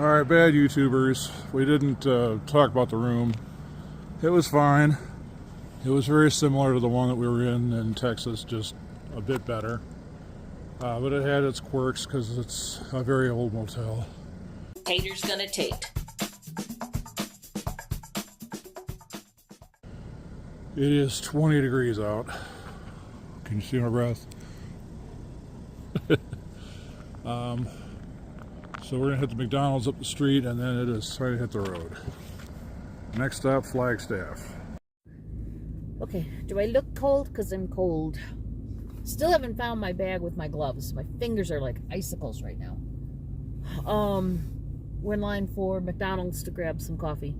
Alright, bad YouTubers. We didn't talk about the room. It was fine. It was very similar to the one that we were in Texas, just a bit better. But it had its quirks because it's a very old motel. Taters gonna Tate. It is 20 degrees out. Can you see my breath? So we're gonna hit the McDonald's up the street, and then it is trying to hit the road. Next stop, Flagstaff. Okay, do I look cold? Because I'm cold. Still haven't found my bag with my gloves. My fingers are like icicles right now. We're in line for McDonald's to grab some coffee.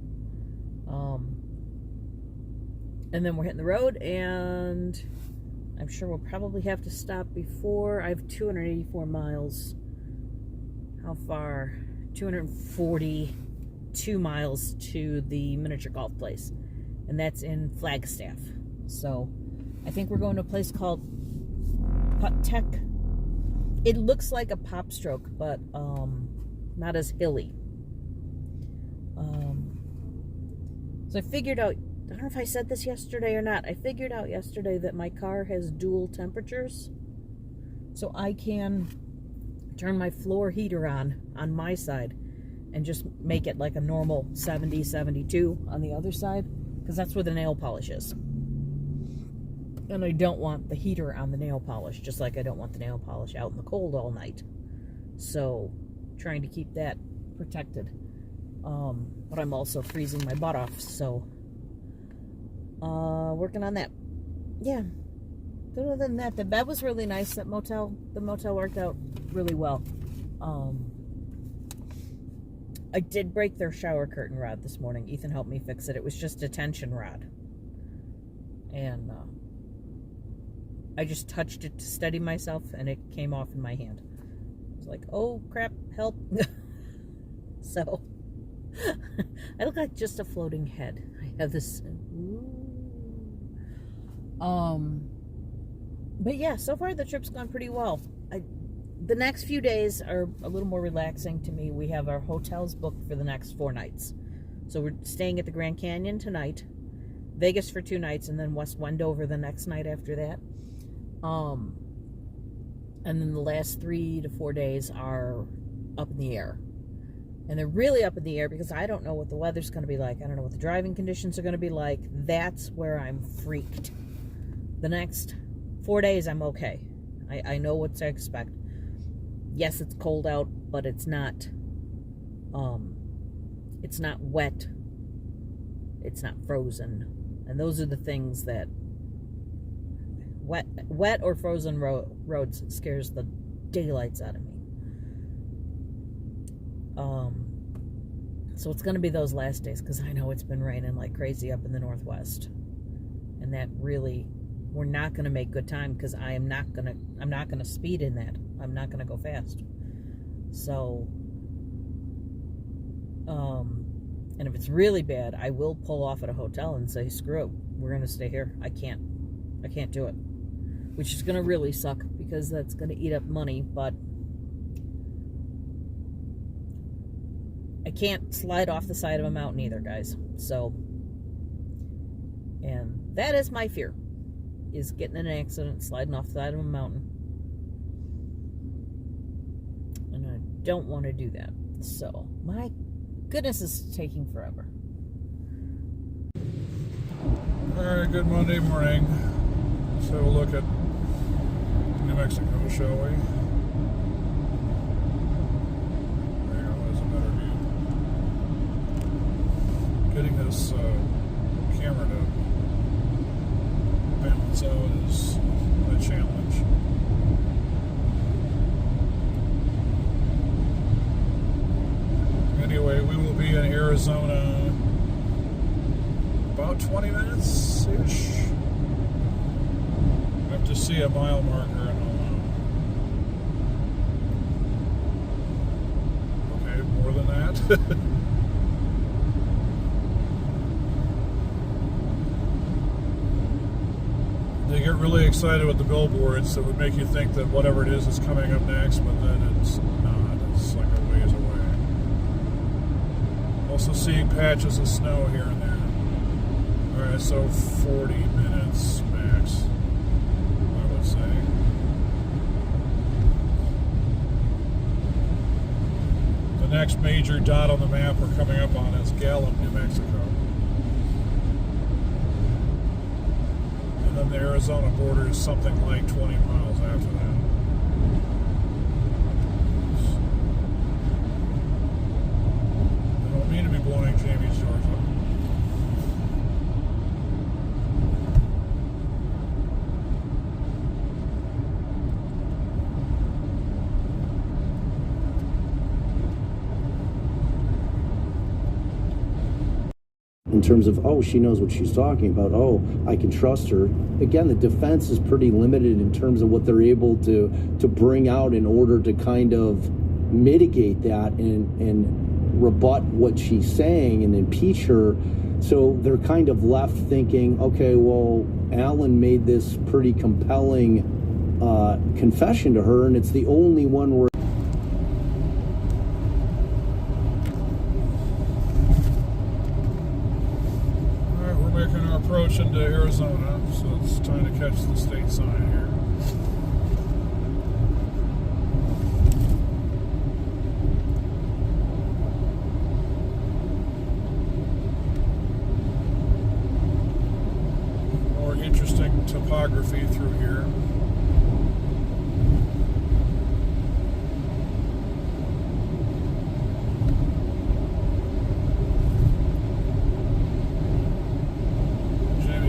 And then we're hitting the road, and I'm sure we'll probably have to stop before. I have 284 miles. How far? 242 miles to the miniature golf place. And that's in Flagstaff. So I think we're going to a place called Putt Tech. It looks like a Pop Stroke, but not as hilly. So I figured out, I don't know if I said this yesterday or not. I figured out yesterday that my car has dual temperatures. So I can turn my floor heater on my side and just make it like a normal 70, 72 on the other side, because that's where the nail polish is. And I don't want the heater on the nail polish, just like I don't want the nail polish out in the cold all night. So trying to keep that protected. But I'm also freezing my butt off, so working on that. Yeah. Other than that, the bed was really nice. The motel worked out really well. I did break their shower curtain rod this morning. Ethan helped me fix it. It was just a tension rod. And I just touched it to steady myself, and it came off in my hand. I was like, oh crap, help. So I look like just a floating head. I have this but yeah, so far the trip's gone pretty well. The next few days are a little more relaxing to me. We have our hotels booked for the next 4 nights. So we're staying at the Grand Canyon tonight, Vegas for 2 nights, and then West Wendover the next night after that. And then the last 3 to 4 days are up in the air. And they're really up in the air because I don't know what the weather's going to be like. I don't know what the driving conditions are going to be like. That's where I'm freaked. The next 4 days, I'm okay. I know what to expect. Yes, it's cold out, but it's not wet. It's not frozen. And those are the things that wet or frozen roads scares the daylights out of me. So it's going to be those last days, because I know it's been raining like crazy up in the Northwest, and that really, we're not going to make good time, because I'm not going to speed in that. I'm not going to go fast. So, and if it's really bad, I will pull off at a hotel and say, screw it, we're going to stay here. I can't do it, which is going to really suck, because that's going to eat up money, but I can't slide off the side of a mountain either, guys. So, and that is my fear, is getting in an accident, sliding off the side of a mountain. And I don't want to do that. So, my goodness, is taking forever. Alright, good Monday morning. Let's have a look at New Mexico, shall we? There you go, there's a better view. Getting this camera to balance out is a challenge. Anyway, we will be in Arizona about 20 minutes-ish. I have to see a mile marker and I'll okay, more than that. They get really excited with the billboards that would make you think that whatever it is coming up next, but then it's not. It's like a ways away. also seeing patches of snow here and there. Alright, so 40 minutes max, I would say. The next major dot on the map we're coming up on is Gallup, New Mexico. And then the Arizona border is something like 20 miles after that. I don't mean to be blowing Jamie's doors up. In terms of, oh, she knows what she's talking about, oh, I can trust her. Again, the defense is pretty limited in terms of what they're able to bring out in order to kind of mitigate that and rebut what she's saying and impeach her. So they're kind of left thinking, okay, well, Alan made this pretty compelling confession to her, and it's the only one where approach into Arizona, so it's time to catch the state sign here. More interesting topography through here.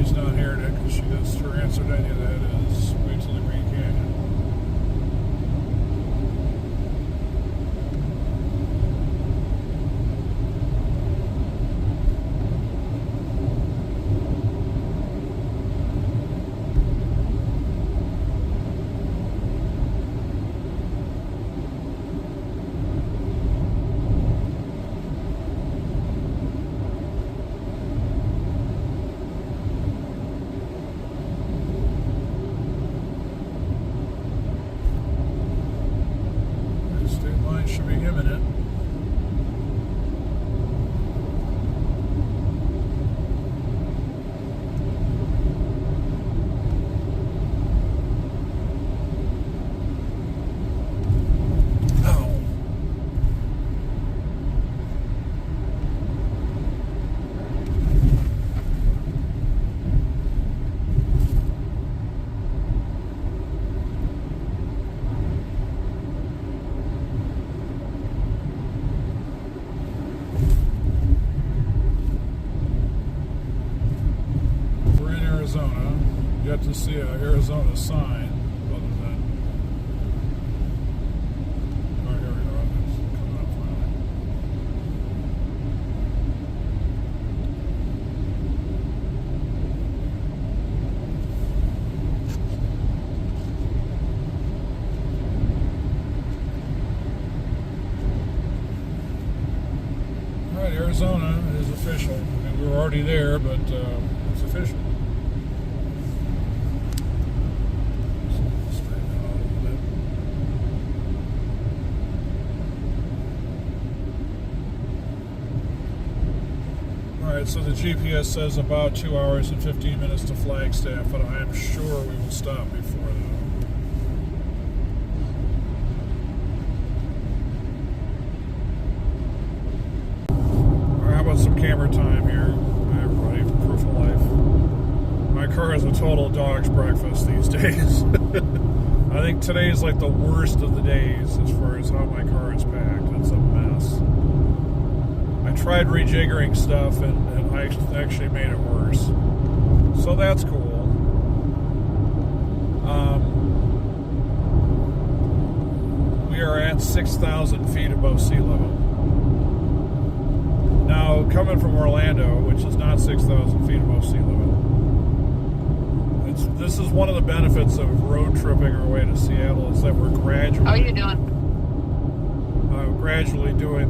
She's not hearing it because she does. Her answer to any of that is wait till the Green Canyon. Should be imminent. Arizona. Yet to see a Arizona sign, other than. Oh, here we go. It's coming up finally. All right, Arizona is official. I mean, we were already there, but it's official. Alright, so the GPS says about 2 hours and 15 minutes to Flagstaff, but I am sure we will stop before that. Alright, how about some camera time here, everybody, for proof of life. My car is a total dog's breakfast these days. I think today is like the worst of the days as far as how my car is packed. It's a mess. I tried rejiggering stuff and I actually made it worse. So that's cool. We are at 6,000 feet above sea level. Now, coming from Orlando, which is not 6,000 feet above sea level, this is one of the benefits of road tripping our way to Seattle is that we're gradually. How are you doing? Gradually doing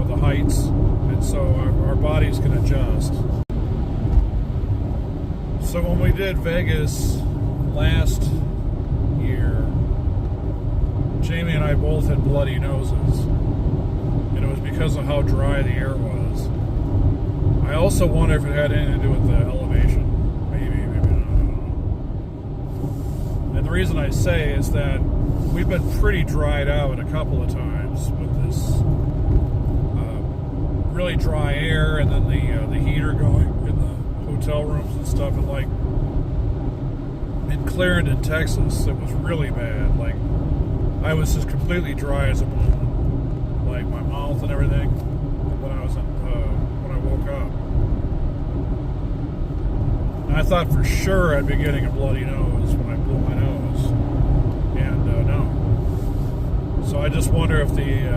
the heights, and so our bodies can adjust. So when we did Vegas last year, Jamie and I both had bloody noses. because of how dry the air was. I also wonder if it had anything to do with the elevation. Maybe not, I don't know. And the reason I say is that we've been pretty dried out a couple of times with this really dry air, and then the heater going in the hotel rooms and stuff. And like in Clarendon, Texas, it was really bad. Like I was just completely dry as a bone, like my mouth and everything when I was when I woke up. And I thought for sure I'd be getting a bloody nose when I blew my nose, and no. So I just wonder if the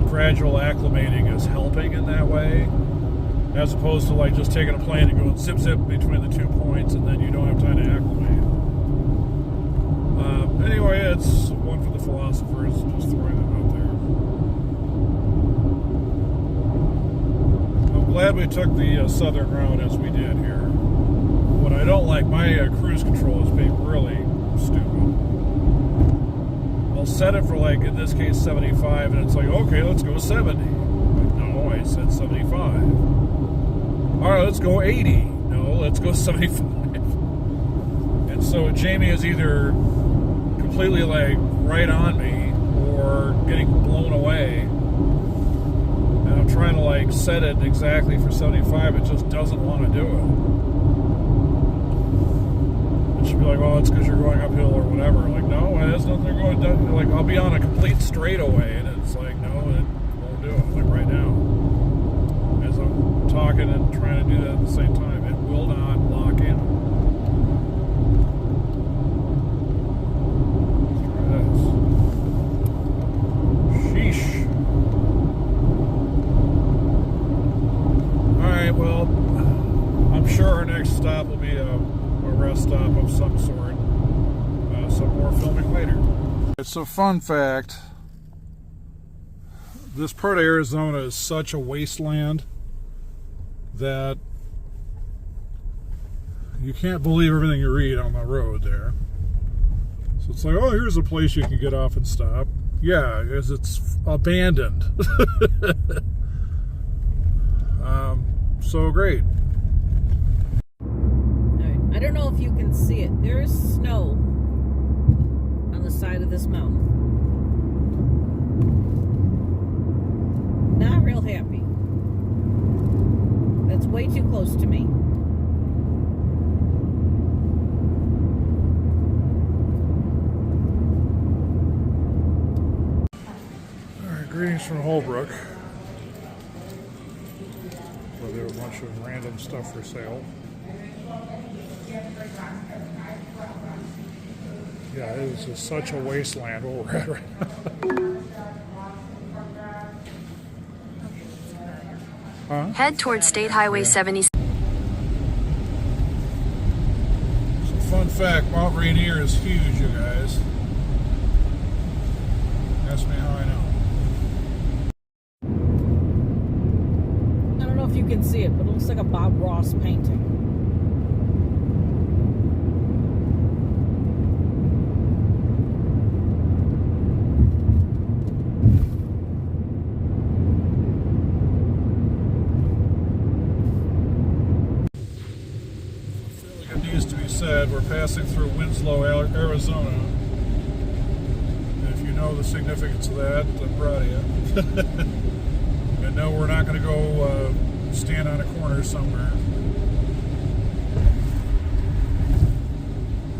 gradual acclimating is helping in that way, as opposed to like just taking a plane and going zip zip between the 2 points and then you don't have time to acclimate. Anyway, it's one for the philosophers, just throwing them out there. I'm glad we took the southern route as we did here. What I don't like, my cruise control is being really stupid. I'll set it for, like, in this case, 75, and it's like, okay, let's go 70. Like, no, I said 75. All right, let's go 80. No, let's go 75. And so Jamie is either completely, like, right on me or getting blown away. And I'm trying to, like, set it exactly for 75. It just doesn't want to do it. She'd be like, well, it's because you're going uphill or whatever. Like, no, it has nothing going down. Like, I'll be on a complete straightaway, and it's like, no, it won't do it. Like, right now. As I'm talking and trying to do that at the same time, it will not lock in. Let's try this. Sheesh. Alright, well, I'm sure our next stop will be a rest stop of some sort. Some more filming later. It's a fun fact. This part of Arizona is such a wasteland that you can't believe everything you read on the road there. So it's like, oh, here's a place you can get off and stop. Yeah, because it's abandoned. So great. I don't know if you can see it. There is snow on the side of this mountain. Not real happy. That's way too close to me. Alright, greetings from Holbrook. Where there are a bunch of random stuff for sale. Yeah, it is just such a wasteland where we're at right now. Huh? Head towards State Highway 70. So fun fact, Mount Rainier is huge, you guys. Ask me how I know. I don't know if you can see it, but it looks like a Bob Ross painting. Said we're passing through Winslow, Arizona. And if you know the significance of that, I'm proud of you. And no, we're not going to go stand on a corner somewhere.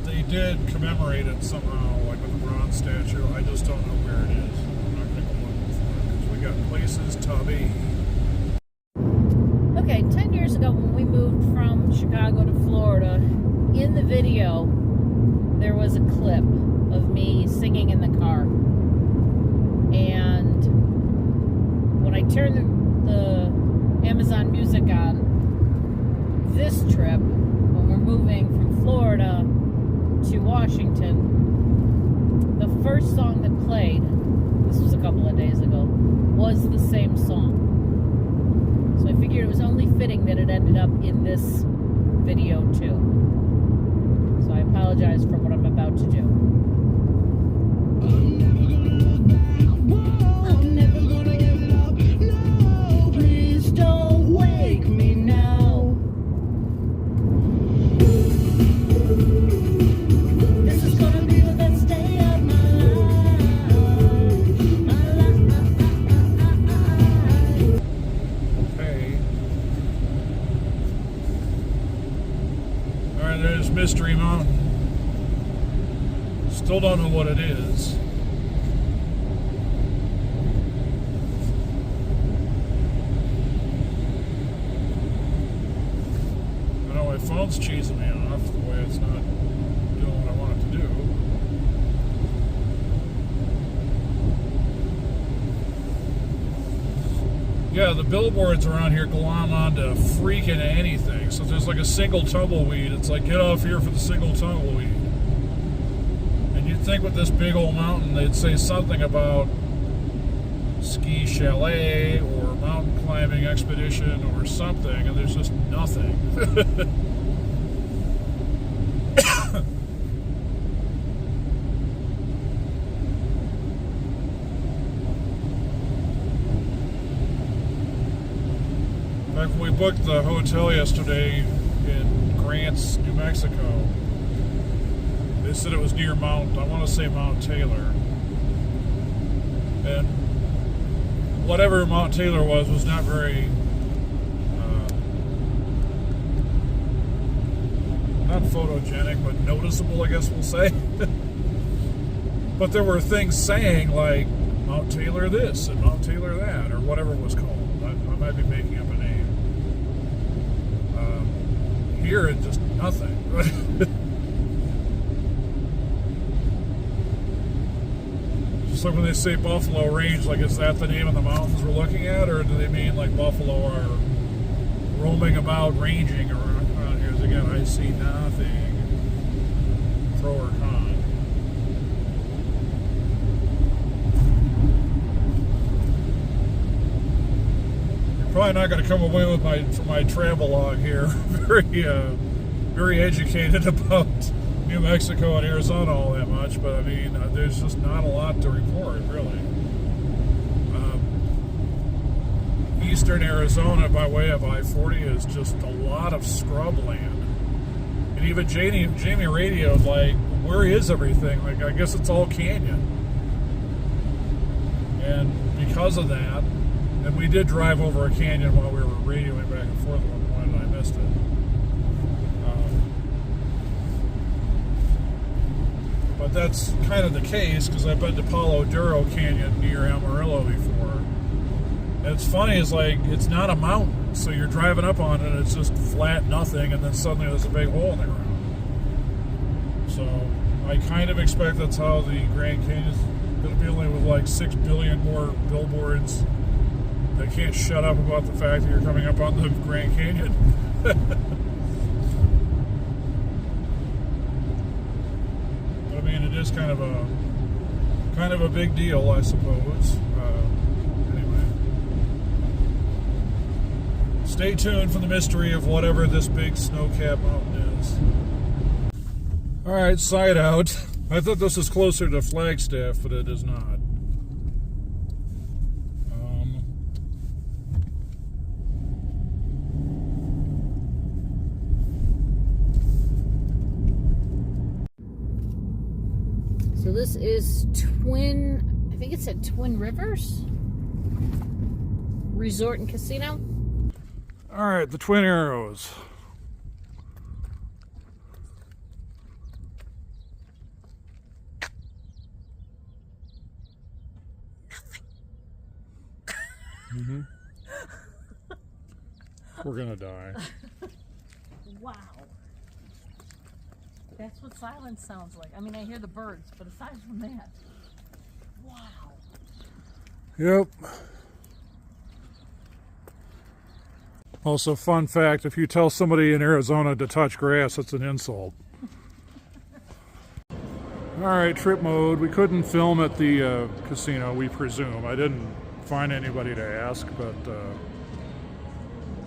They did commemorate it somehow, like with a bronze statue. I just don't know where it is. I'm not going to go looking for it because we got places to be. Okay, 10 years ago when we moved from Chicago to Florida, in the video, there was a clip of me singing in the car. And when I turned the Amazon Music on, this trip, when we're moving from Florida to Washington, the first song that played, this was a couple of days ago, was the same song. So I figured it was only fitting that it ended up in this video too. So I apologize for what I'm about to do. I'm never gonna give it up. No. Mystery Mountain. Still don't know what it is. I know my phone's cheesing me off the way it's not doing what I want it to do. Yeah, the billboards around here glom onto freaking anything. So if there's like a single tumbleweed, it's like, get off here for the single tumbleweed. And you'd think with this big old mountain, they'd say something about ski chalet or mountain climbing expedition or something, and there's just nothing. When we booked the hotel yesterday in Grants, New Mexico, they said it was near I want to say Mount Taylor. And whatever Mount Taylor was not very, not photogenic, but noticeable, I guess we'll say. But there were things saying like Mount Taylor this and Mount Taylor that, or whatever it was called. I might be making up a name. Here it's just nothing. Just like when they say Buffalo Range, like is that the name of the mountains we're looking at, or do they mean like buffalo are roaming about, ranging around here? Again, I see nothing. Pro or con. Probably not going to come away with from my travel log here very educated about New Mexico and Arizona all that much, but I mean there's just not a lot to report really. Eastern Arizona by way of I-40 is just a lot of scrubland, and even Jamie radioed like, where is everything? Like, I guess it's all canyon, and because of that. And we did drive over a canyon while we were radioing back and forth at one point, and I missed it. But that's kind of the case, because I've been to Palo Duro Canyon near Amarillo before. And it's funny, it's like, it's not a mountain, so you're driving up on it, and it's just flat nothing, and then suddenly there's a big hole in the ground. So I kind of expect that's how the Grand Canyon is going to be, only with like 6 billion more billboards. They can't shut up about the fact that you're coming up on the Grand Canyon. But I mean, it is kind of a big deal, I suppose. Anyway, stay tuned for the mystery of whatever this big snow-capped mountain is. All right, side out. I thought this was closer to Flagstaff, but it is not. So this is I think it said Twin Rivers Resort and Casino. All right, the Twin Arrows. Mm-hmm. We're gonna die. Wow. That's what silence sounds like. I mean, I hear the birds, but aside from that, wow. Yep. Also, fun fact, if you tell somebody in Arizona to touch grass, it's an insult. Alright, trip mode. We couldn't film at the casino, we presume. I didn't find anybody to ask, but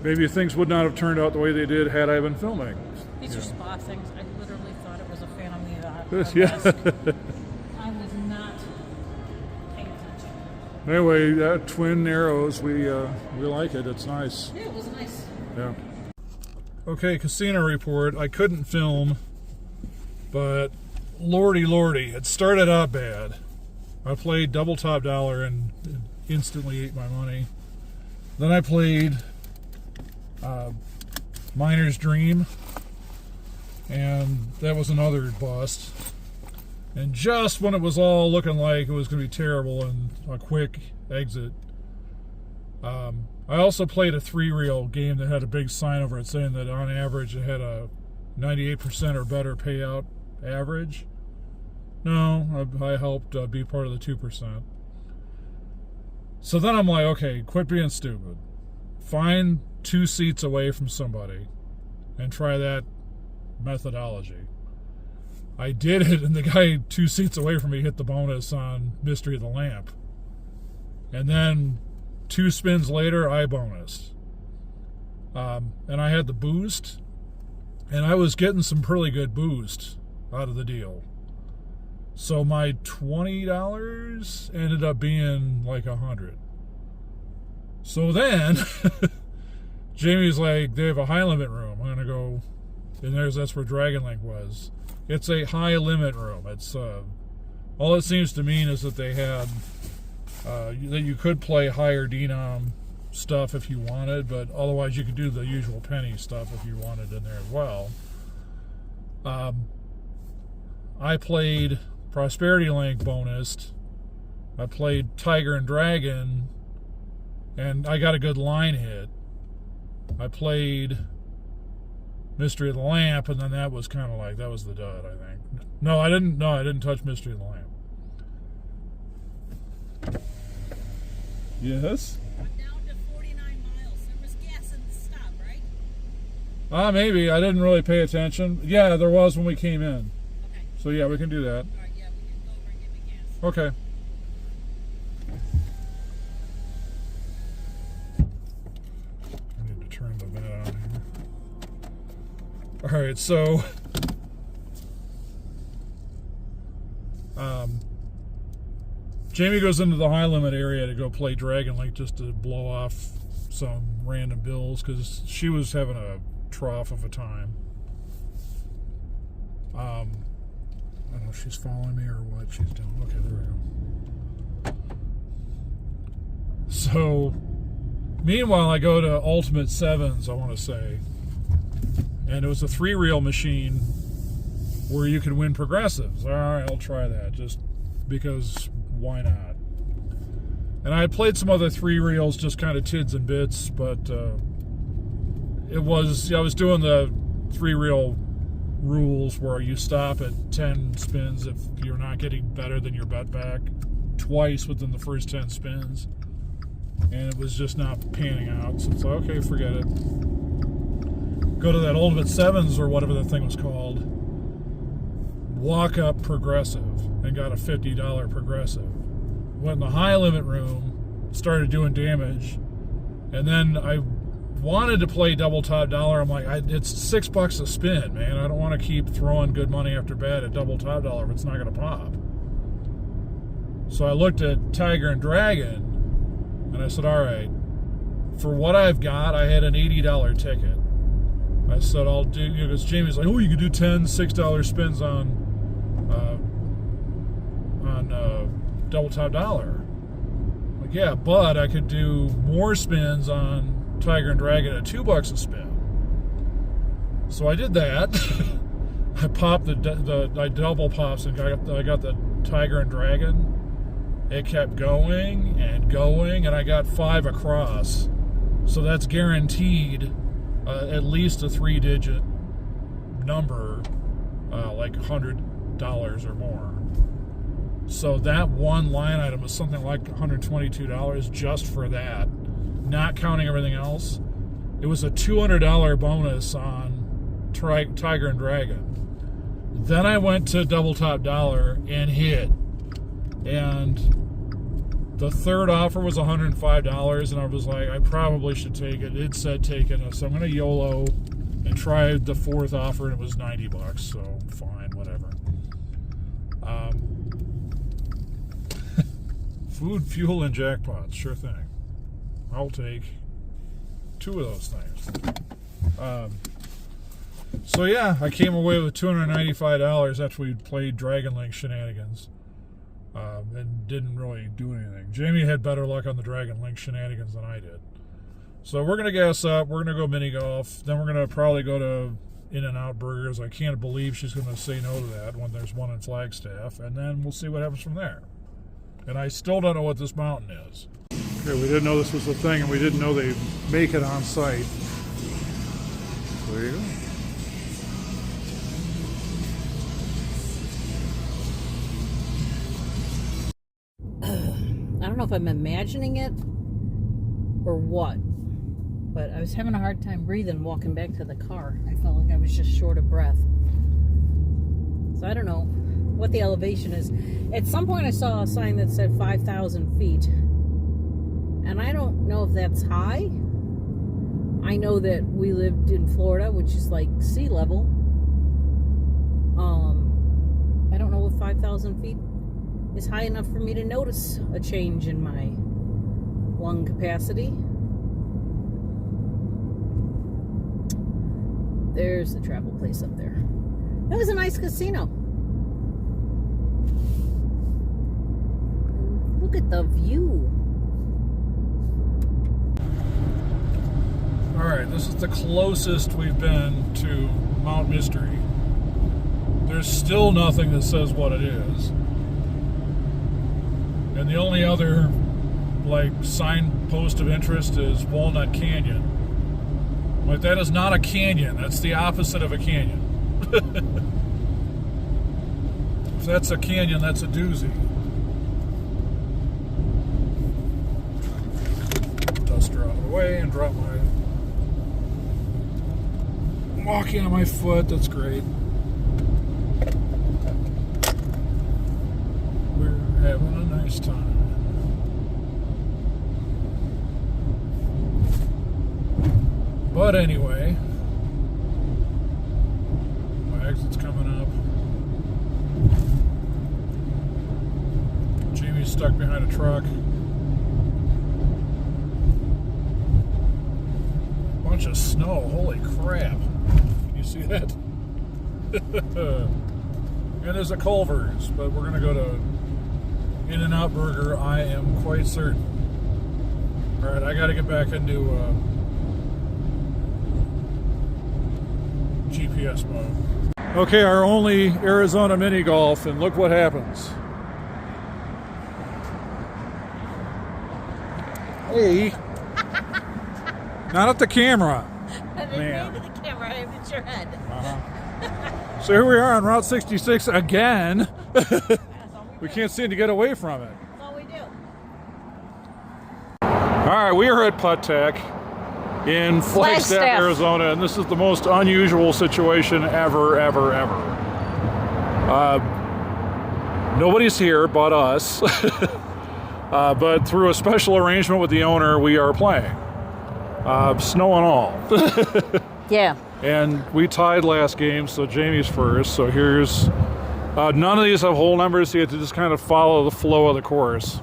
maybe things would not have turned out the way they did had I been filming. These are spa things. I literally thought it was a Phantom of the Yeah. I was not paying attention. Anyway, Twin Arrows, we like it. It's nice. Yeah, it was nice. Yeah. Okay, casino report. I couldn't film, but lordy, it started out bad. I played double top dollar and instantly ate my money. Then I played Miner's Dream, and that was another bust. And just when it was all looking like it was going to be terrible and a quick exit, I also played a 3-reel game that had a big sign over it saying that on average it had a 98% or better payout average. No, I helped be part of the 2%. So then I'm like, okay, quit being stupid. Find 2 seats away from somebody and try that methodology. I did it, and the guy 2 seats away from me hit the bonus on Mystery of the Lamp. And then 2 spins later, I bonused. And I had the boost, and I was getting some pretty good boost out of the deal. So my $20 ended up being like $100. So then, Jamie's like, they have a high limit room. I'm gonna go, and that's where Dragon Link was. It's a high limit room. It's all it seems to mean is that they had that you could play higher denom stuff if you wanted, but otherwise you could do the usual penny stuff if you wanted in there as well. I played Prosperity Link bonused. I played Tiger and Dragon, and I got a good line hit. I played Mystery of the Lamp, and then that was kind of like, that was the dud, I think. No, I didn't touch Mystery of the Lamp. Yes? I'm down to 49 miles. There was gas in the stop, right? Maybe. I didn't really pay attention. Yeah, there was when we came in. Okay. So yeah, we can do that. All right, yeah, we can go over and get me gas. Okay. I need to turn the vent on here. Alright, so Jamie goes into the high limit area to go play Dragon Link just to blow off some random bills because she was having a trough of a time. I don't know if she's following me or what she's doing. Okay, there we go. So, meanwhile, I go to Ultimate Sevens, I want to say. And it was a 3-reel machine where you could win progressives. All right, I'll try that just because why not? And I had played some other 3-reels, just kind of tids and bits, but I was doing the 3-reel rules where you stop at 10 spins if you're not getting better than your bet back twice within the first 10 spins. And it was just not panning out. So it's like, okay, forget it. Go to that Ultimate Sevens or whatever the thing was called. Walk up progressive and got a $50 progressive. Went in the high limit room, started doing damage, and then I wanted to play double top dollar. I'm like, it's $6 a spin, man. I don't want to keep throwing good money after bad at double top dollar if it's not going to pop. So I looked at Tiger and Dragon, and I said, all right, for what I've got, I had an $80 ticket. I said, I'll do, because Jamie's like, oh, you could do 10 $6 spins on double top dollar. Like, yeah, but I could do more spins on Tiger and Dragon at $2 a spin. So I did that. I popped I double pops and I got the Tiger and Dragon. It kept going and going, and I got 5 across. So that's guaranteed at least a 3-digit number, like $100 or more. So that one line item was something like $122 just for that, not counting everything else. It was a $200 bonus on Tiger and Dragon. Then I went to double top dollar and hit. And the third offer was $105, and I was like, I probably should take it. It said take it, so I'm going to YOLO and try the fourth offer, and it was $90, so fine, whatever. Food, fuel, and jackpots, sure thing. I'll take 2 of those things. So yeah, I came away with $295 after we played Dragon Link shenanigans. And didn't really do anything. Jamie had better luck on the Dragon Link shenanigans than I did. So we're going to gas up. We're going to go mini golf. Then we're going to probably go to In-N-Out Burgers. I can't believe she's going to say no to that when there's one in Flagstaff, and then we'll see what happens from there. And I still don't know what this mountain is. Okay, we didn't know this was a thing, and we didn't know they make it on site. There you go. I don't know if I'm imagining it or what, but I was having a hard time breathing walking back to the car. I felt like I was just short of breath. So I don't know what the elevation is. At some point I saw a sign that said 5,000 feet. And I don't know if that's high. I know that we lived in Florida, which is like sea level. I don't know if 5,000 feet is high enough for me to notice a change in my lung capacity. There's the travel place up there. That was a nice casino. Look at the view. Alright, this is the closest we've been to Mount Mystery. There's still nothing that says what it is. And the only other, like, signpost of interest is Walnut Canyon. Like, that is not a canyon. That's the opposite of a canyon. If that's a canyon, that's a doozy. Duster out of the way and drop my walking on my foot. That's great. We're having a nice time. But anyway, my exit's coming up. Jamie's stuck behind a truck. Bunch of snow, holy crap. Can you see that? And there's a Culver's, but we're gonna go to In-N-Out Burger, I am quite certain. Alright, I gotta get back into GPS mode. Okay, our only Arizona mini golf, and look what happens. Hey. Not at the camera. I didn't Man. mean to the camera, I aimed at your head. So here we are on Route 66 again. We can't seem to get away from it. That's all we do. All right, we are at Putt Tech in Flagstaff, Arizona, and this is the most unusual situation ever. Nobody's here but us, but through a special arrangement with the owner, we are playing. Snow and all. Yeah. And we tied last game, so Jamie's first. So here's, none of these have hole numbers, so you have to just kind of follow the flow of the course.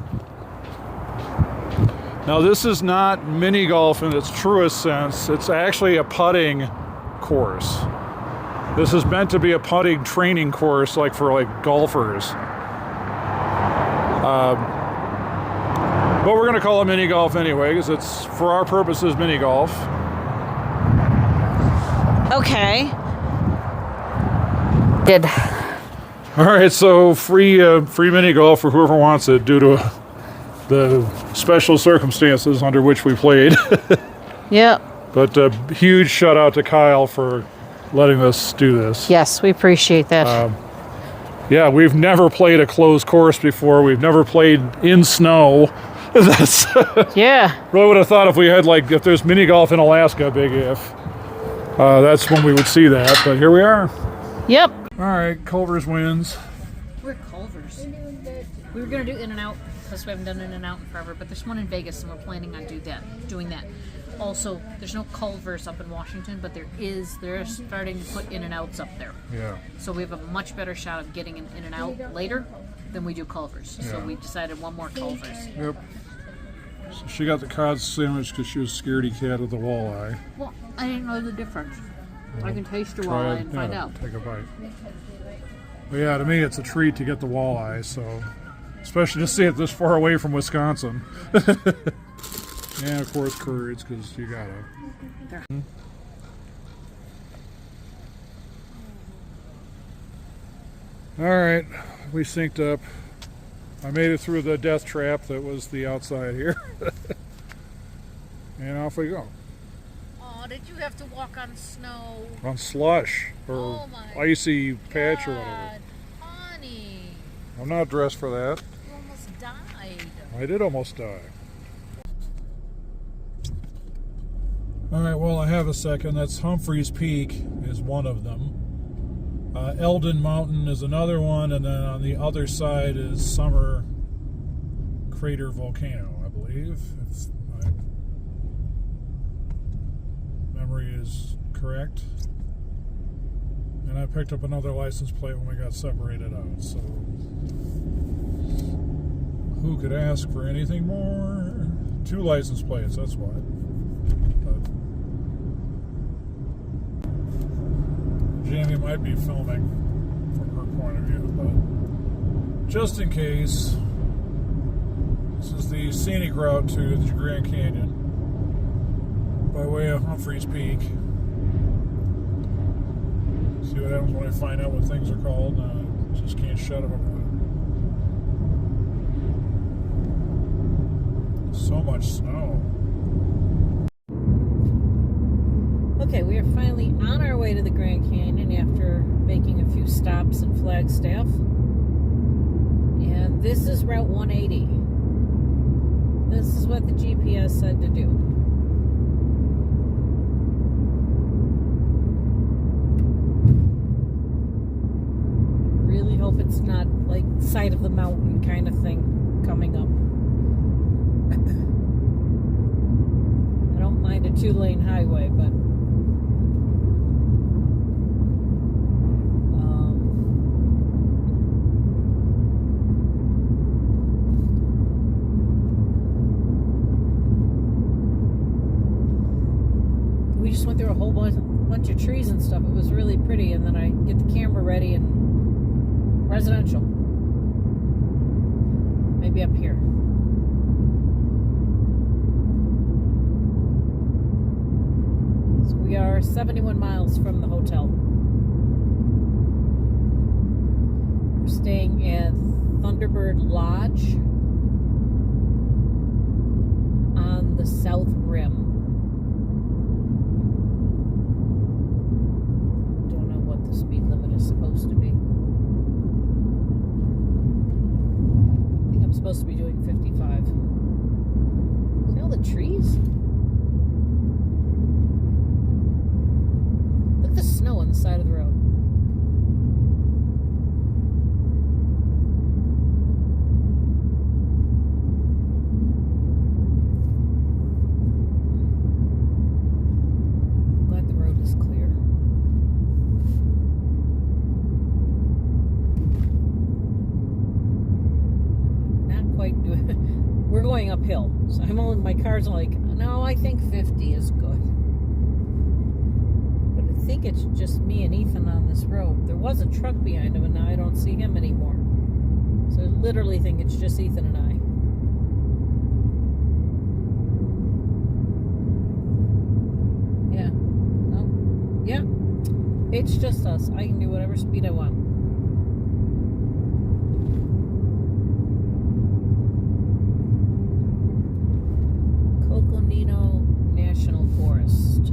Now this is not mini golf in its truest sense. It's actually a putting course. This is meant to be a putting training course, like for like golfers. But we're going to call it mini golf anyway, because it's, for our purposes, mini golf. Okay. Good. All right, so free mini golf for whoever wants it, due to the special circumstances under which we played. Yep. But a huge shout out to Kyle for letting us do this. Yes, we appreciate that. Yeah, we've never played a closed course before. We've never played in snow. That's Yeah. really would have thought if we had, like, if there's mini golf in Alaska, big if. That's when we would see that, but here we are. Yep. All right, Culver's wins. We're Culver's. We were going to do In-N-Out because we haven't done In-N-Out in forever, but there's one in Vegas and we're planning on doing that. Also, there's no Culver's up in Washington, but they're starting to put In-N-Outs up there. Yeah. So we have a much better shot of getting an In-N-Out later than we do Culver's. So we decided one more Culver's. Yep. So she got the cod sandwich because she was scaredy cat of the walleye. Well, I didn't know the difference. I can taste the Try walleye it, and find out. Take a bite. But yeah, to me it's a treat to get the walleye, so especially to see it this far away from Wisconsin. And of course curds, because you gotta. Alright, we synced up. I made it through the death trap that was the outside here. And off we go. Oh, did you have to walk on snow? On slush or Oh my icy patch or God, whatever. honey, I'm not dressed for that. you almost died. I did almost die. Alright, well, I have a second. That's Humphreys Peak is one of them. Eldon Mountain is another one, and then on the other side is Summer Crater Volcano, I believe. If my memory is correct. And I picked up another license plate when we got separated out, so who could ask for anything more? 2 license plates, that's why. But Jamie might be filming from her point of view, but just in case, this is the scenic route to the Grand Canyon by way of Humphreys Peak. See what happens when I find out what things are called. Just can't shut up about it. So much snow. Okay, we are finally on our way to the Grand Canyon after making a few stops in Flagstaff. And this is Route 180. This is what the GPS said to do. Really hope it's not like side of the mountain kind of thing coming up. I don't mind a 2-lane highway, but we just went through a whole bunch of trees and stuff. It was really pretty, and then I get the camera ready and residential. Maybe up here. So we are 71 miles from the hotel. We're staying at Thunderbird Lodge on the South Rim. Speed limit is supposed to be. I think I'm supposed to be doing 55. See all the trees? Look at the snow on the side of the road. I'm glad the road is clear. We're going uphill, so my car's like, no, I think 50 is good. But I think it's just me and Ethan on this road. There was a truck behind him, and now I don't see him anymore. So I literally think it's just Ethan and I. Yeah. No. Yeah. It's just us. I can do whatever speed I want. National Forest.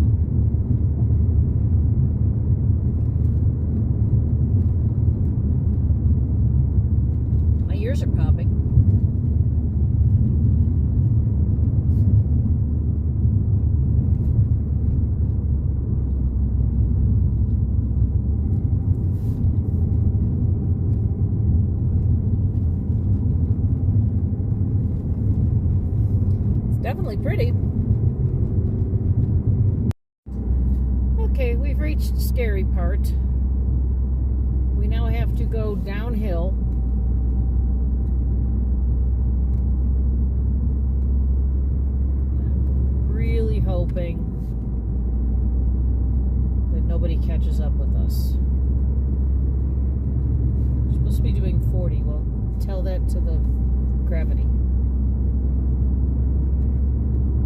My ears are popping. It's definitely pretty. Okay, we've reached the scary part. We now have to go downhill. I'm really hoping that nobody catches up with us. We're supposed to be doing 40. Well, tell that to the gravity.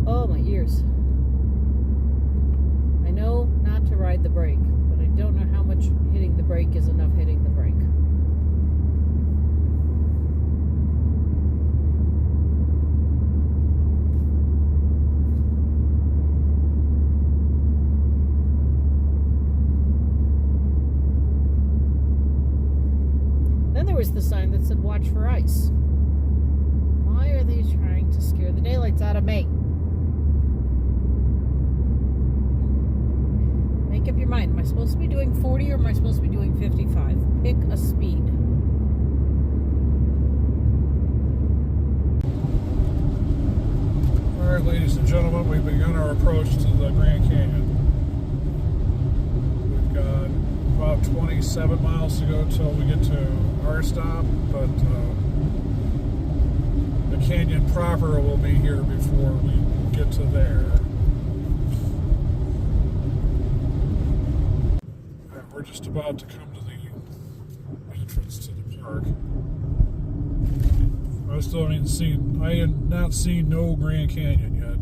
Oh, my ears. I know not to ride the brake, but I don't know how much hitting the brake is enough hitting the brake. was the sign that said watch for ice. Why are they trying to scare the daylights out of me? Make up your mind. Am I supposed to be doing 40 or am I supposed to be doing 55? Pick a speed. Alright, ladies and gentlemen, we've begun our approach to the Grand Canyon. We've got about 27 miles to go till we get to our stop, but the canyon proper will be here before we get to there. And we're just about to come to the entrance to the park. I still haven't seen, I have not seen no Grand Canyon yet.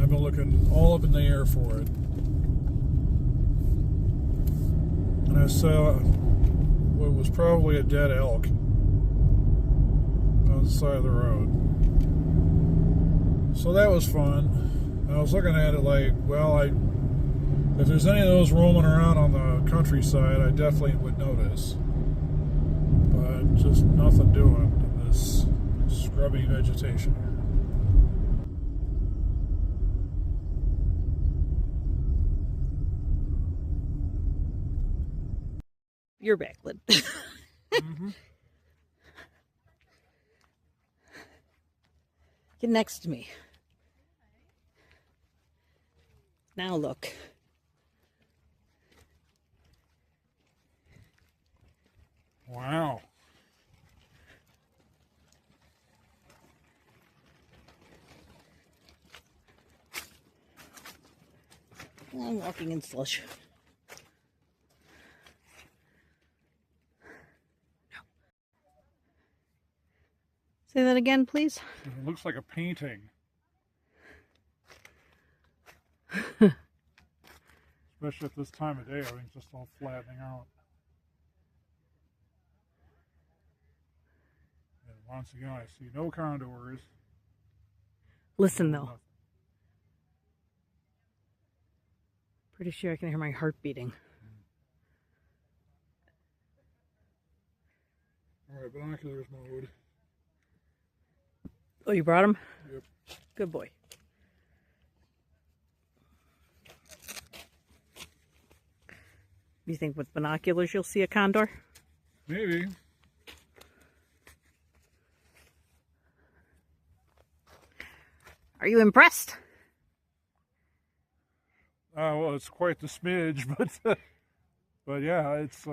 I've been looking all up in the air for it. And I saw what was probably a dead elk on the side of the road. So that was fun. And I was looking at it like, well, if there's any of those roaming around on the countryside, I definitely would notice. But just nothing doing in this scrubby vegetation. You're backlit. Mm-hmm. Get next to me. Now look. Wow. I'm walking in slush. Say that again, please. It looks like a painting. Especially at this time of day, everything's just all flattening out. And once again, I see no condors. Listen, though. Pretty sure I can hear my heart beating. All right, binoculars mode. Oh, you brought him? Yep. Good boy. You think with binoculars you'll see a condor? Maybe. Are you impressed? Well, it's quite the smidge, but yeah, it's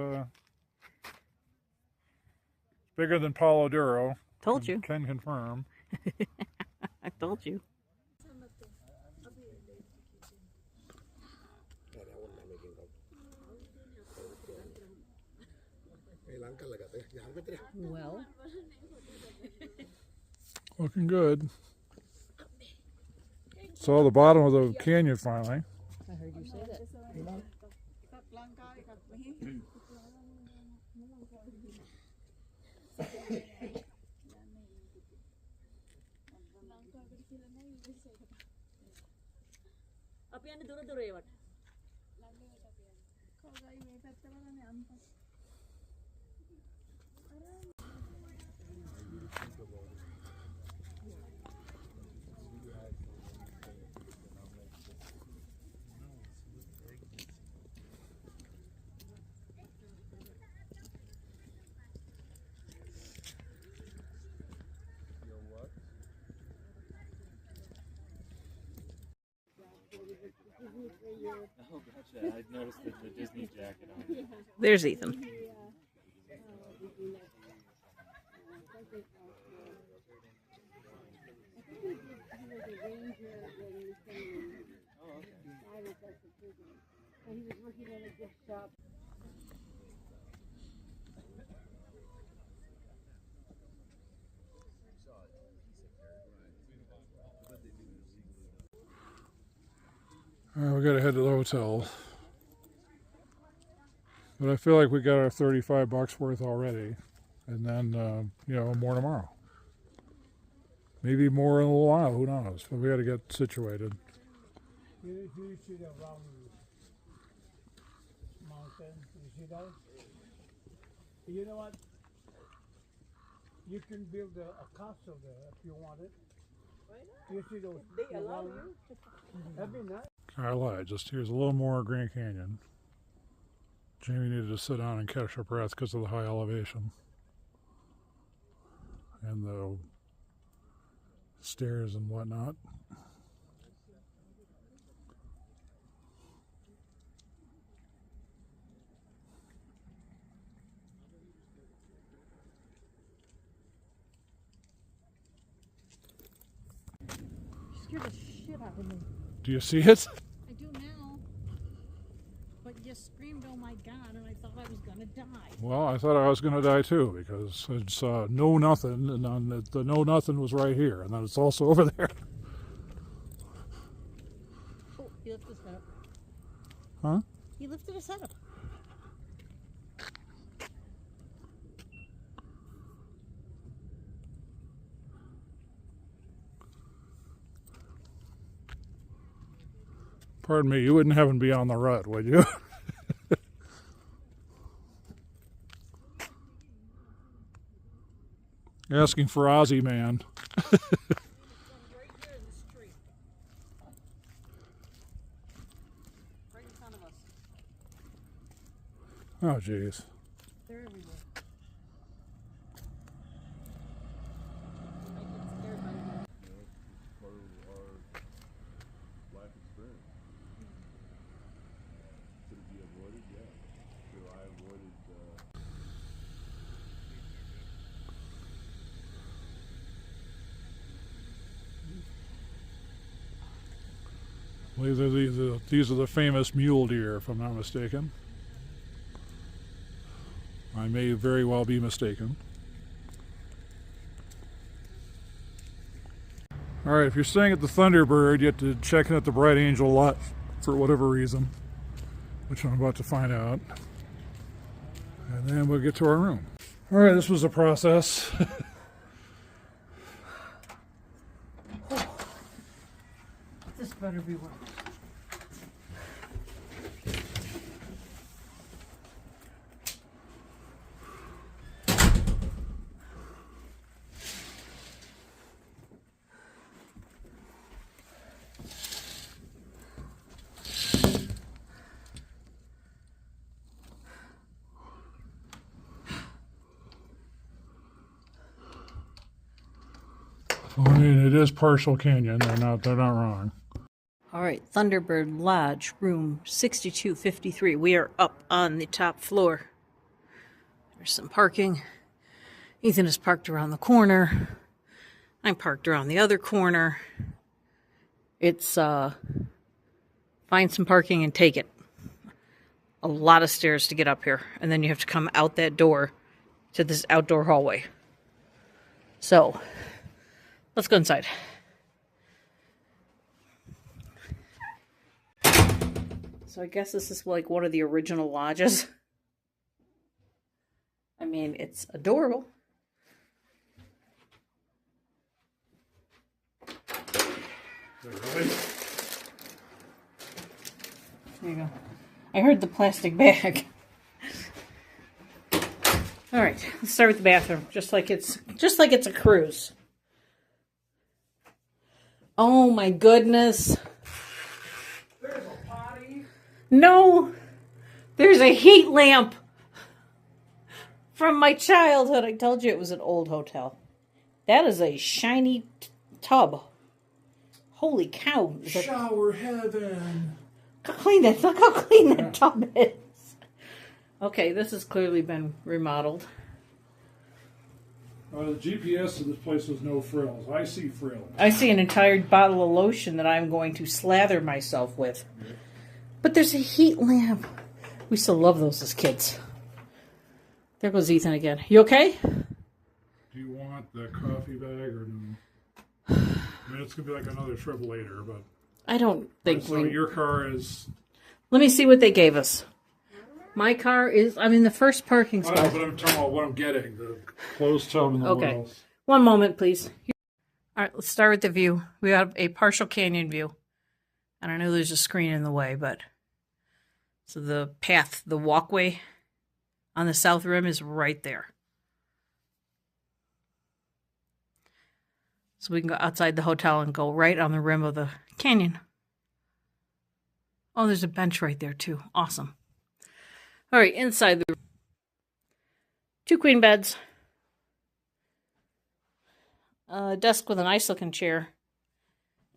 bigger than Paulo Duro. Told you. Can confirm. I told you. Well, Looking good. Saw the bottom of the canyon finally. I heard you say that. Oh, gotcha. I noticed the Disney jacket on. There's Ethan. All right, we gotta head to the hotel. But I feel like we got our $35 worth already. And then, more tomorrow. Maybe more in a little while, who knows? But we gotta get situated. You see the round mountain, you see that? You know what? You can build a castle there if you want it. You see those? They allow you. That'd be nice. I lied. Just here's a little more Grand Canyon. Jamie needed to sit down and catch her breath because of the high elevation and the stairs and whatnot. You scared the shit out of me. Do you see it? I do now. But you screamed, oh my God, and I thought I was going to die. Well, I thought I was going to die too because it's no nothing, and then the no nothing was right here, and then it's also over there. Oh, he lifted his head up. Huh? He lifted his head up. Pardon me, you wouldn't happen to be on the rut, would you? Asking for Ozzy Man. Right here in the street. Right in front of us. Oh, jeez. They're everywhere. I get scared by them. Part of our life experience. Could it be avoided? Yeah. Could I avoided? I believe these are the famous mule deer, if I'm not mistaken. I may very well be mistaken. All right, if you're staying at the Thunderbird, you have to check in at the Bright Angel lot for whatever reason, which I'm about to find out. And then we'll get to our room. All right, this was a process. This better be one. Well, I mean, it is partial canyon. They're not wrong. All right, Thunderbird Lodge, room 6253. We are up on the top floor. There's some parking. Ethan is parked around the corner. I'm parked around the other corner. It's find some parking and take it. A lot of stairs to get up here, and then you have to come out that door to this outdoor hallway. So, let's go inside. So I guess this is like one of the original lodges. I mean, it's adorable. Really? There you go. I heard the plastic bag. All right, let's start with the bathroom, just like it's a cruise. Oh my goodness. There's a potty. No, there's a heat lamp from my childhood. I told you it was an old hotel. That is a shiny tub. Holy cow. Shower heaven. Look how clean that tub is. Okay, this has clearly been remodeled. The GPS of this place was no frills. I see frills. I see an entire bottle of lotion that I'm going to slather myself with. But there's a heat lamp. We still love those as kids. There goes Ethan again. You okay? Do you want the coffee bag or no? I mean, it's going to be like another trip later, but... I don't think so your car is... Let me see what they gave us. My car is... I'm in the first parking spot. But I'm talking about what I'm getting. The closed tub and the Okay. wells. One moment, please. All right, let's start with the view. We have a partial canyon view. And I know there's a screen in the way, but... So the path, the walkway on the south rim is right there. So we can go outside the hotel and go right on the rim of the canyon. Oh, there's a bench right there too. Awesome. All right, inside the room. 2 queen beds. A desk with a nice looking chair.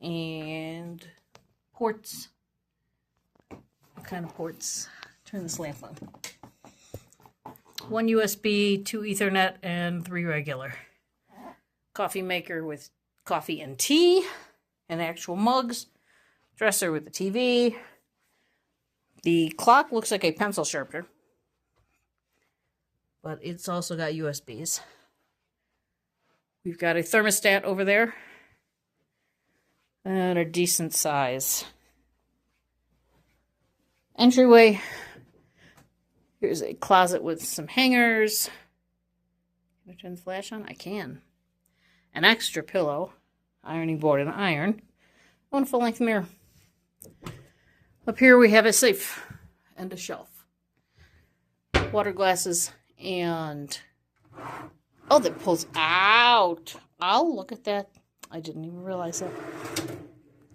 And ports. What kind of ports? Turn this lamp on. 1 USB, 2 Ethernet, and 3 regular. Coffee maker with coffee and tea, and actual mugs. Dresser with the TV. The clock looks like a pencil sharpener, but it's also got USBs. We've got a thermostat over there, and a decent size entryway. Here's a closet with some hangers. Can I turn the flash on? I can. An extra pillow, ironing board and iron, and a full-length mirror. Up here we have a safe and a shelf. Water glasses and... Oh, that pulls out. Oh, look at that. I didn't even realize that.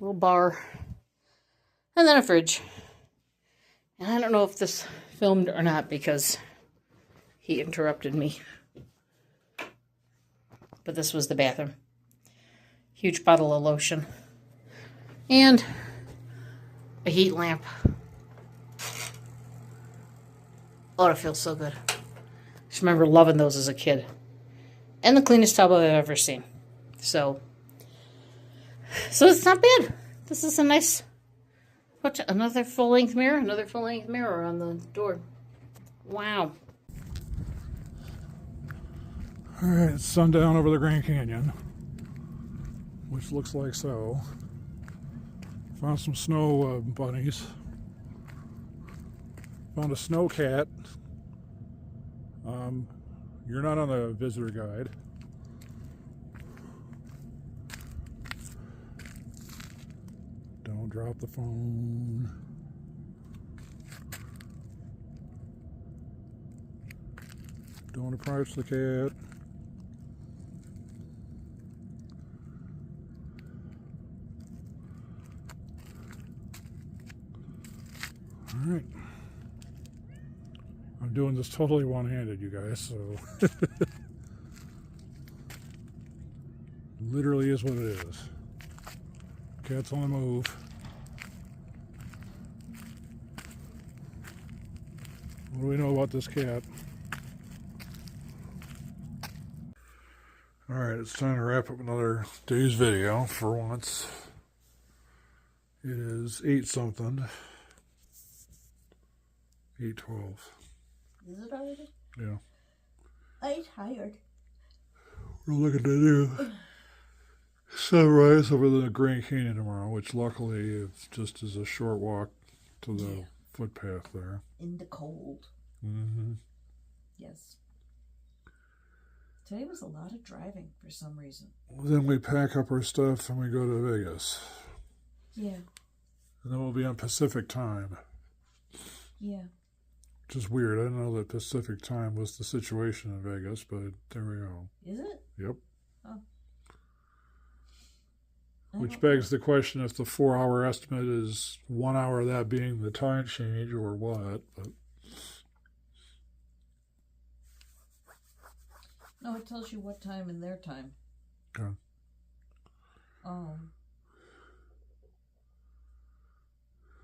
Little bar. And then a fridge. And I don't know if this filmed or not because he interrupted me. But this was the bathroom. Huge bottle of lotion. And a heat lamp. Oh, it feels so good. I just remember loving those as a kid. And the cleanest tub I've ever seen. So it's not bad. This is a nice... What? Another full-length mirror? Another full-length mirror on the door. Wow. Alright, it's sundown over the Grand Canyon, which looks like so. Found some snow bunnies. Found a snow cat. You're not on the visitor guide. Don't drop the phone. Don't approach the cat. All right. I'm doing this totally one-handed, you guys, so literally is what it is. Cat's on the move. What do we know about this cat? Alright, it's time to wrap up another day's video for once. It is 8-something. 8:12. Is it already? Yeah. I'm tired. We're looking to do sunrise over the Grand Canyon tomorrow, which luckily it's just is a short walk to the footpath there. In the cold. Mm-hmm. Yes. Today was a lot of driving for some reason. Then we pack up our stuff and we go to Vegas. Yeah. And then we'll be on Pacific time. Yeah. Which is weird. I didn't know that Pacific time was the situation in Vegas, but there we go. Is it? Yep. Oh. Which begs the question if the 4-hour estimate is 1 hour of that being the time change or what. But No, it tells you what time in their time. okay.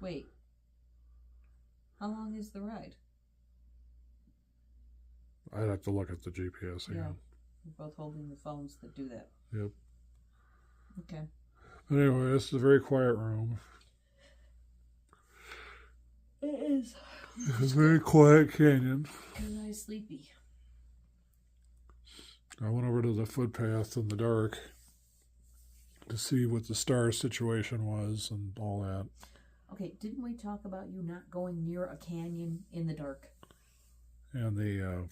Wait. How long is the ride? I'd have to look at the GPS again. Yeah. We're both holding the phones that do that. Yep. Okay. But anyway, this is a very quiet room. It is. It's a very quiet canyon. And I'm sleepy. I went over to the footpath in the dark to see what the star situation was and all that. Okay, didn't we talk about you not going near a canyon in the dark? And the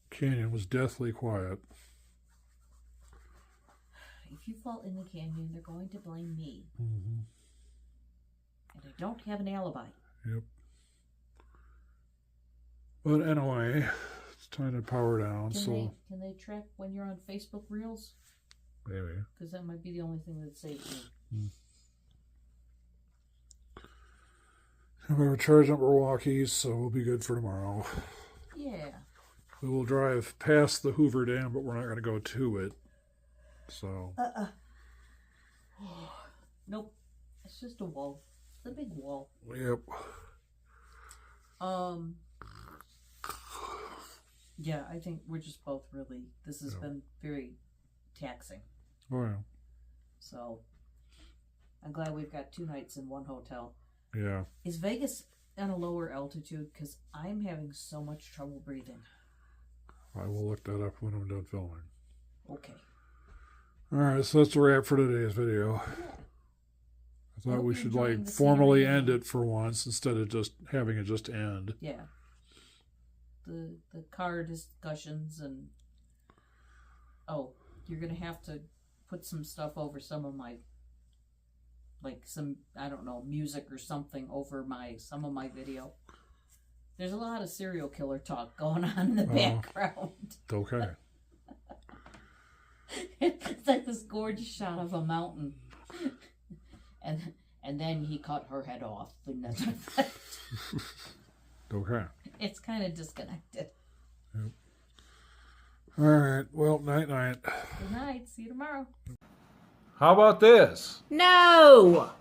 canyon was deathly quiet. If you fall in the canyon, they're going to blame me. Mm-hmm. And I don't have an alibi. Yep. But anyway, it's time to power down. Can they track when you're on Facebook Reels? Maybe. Because that might be the only thing that saves me. We're charging up our walkies, so we'll be good for tomorrow. Yeah. We will drive past the Hoover Dam, but we're not going to go to it. So. Nope. It's just a wall. It's a big wall. Yep. Yeah, I think we're just both really. This has been very taxing. Oh yeah. So I'm glad we've got 2 nights in one hotel. Yeah. Is Vegas on a lower altitude? Because I'm having so much trouble breathing. I will look that up when I'm done filming. Okay. Alright, so that's a wrap for today's video. I thought we should like formally end it for once instead of just having it just end. Yeah. The car discussions and you're gonna have to put some stuff over some of my, like some, I don't know, music or something over some of my video. There's a lot of serial killer talk going on in the background. Okay. It's like this gorgeous shot of a mountain. And then he cut her head off. And Okay. it's kind of disconnected. Yep. Alright, well, night-night. Good night. See you tomorrow. How about this? No!